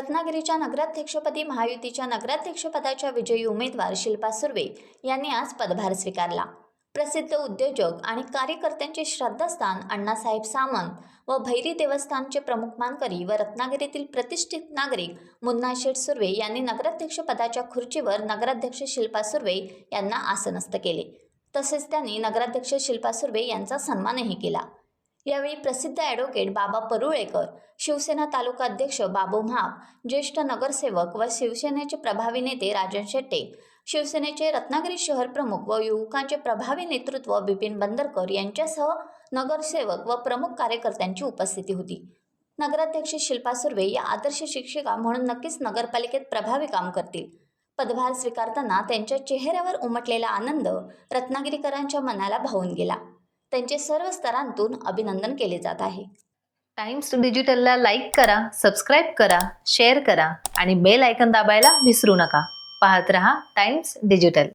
रत्नागिरीच्या नगराध्यक्षपदी महायुतीच्या नगराध्यक्षपदाच्या विजयी उमेदवार शिल्पा सुर्वे यांनी आज पदभार स्वीकारला। प्रसिद्ध उद्योजक आणि कार्यकर्त्यांचे श्रद्धास्थान अण्णासाहेब सामंत व भैरी देवस्थानचे प्रमुख मानकरी व रत्नागिरीतील प्रतिष्ठित नागरिक मुन्ना शेठ सुर्वे यांनी नगराध्यक्षपदाच्या खुर्चीवर नगराध्यक्ष शिल्पा सुर्वे यांना आसनस्थ केले। तसेच त्यांनी नगराध्यक्ष शिल्पा सुर्वे यांचा सन्मानही केला। यावेळी प्रसिद्ध ॲडव्होकेट बाबा परुळेकर, शिवसेना तालुका अध्यक्ष बाबू म्हाप, ज्येष्ठ नगरसेवक व शिवसेनेचे प्रभावी नेते राजन शेट्टे, शिवसेनेचे रत्नागिरी शहर प्रमुख व युवकांचे प्रभावी नेतृत्व बिपिन बंदरकर यांच्यासह नगरसेवक व प्रमुख कार्यकर्त्यांची उपस्थिती होती। नगराध्यक्ष शिल्पा सुर्वे या आदर्श शिक्षिका म्हणून नक्कीच नगरपालिकेत प्रभावी काम करतील। पदभार स्वीकारताना त्यांच्या चेहऱ्यावर उमटलेला आनंद रत्नागिरीकरांच्या मनाला भावून गेला। त्यांचे सर्व स्तरांतून अभिनंदन केले जात आहे। टाइम्स डिजिटलला लाईक करा, सबस्क्राईब करा, शेअर करा आणि बेल आयकॉन दाबायला विसरू नका। पाहत रहा टाइम्स डिजिटल।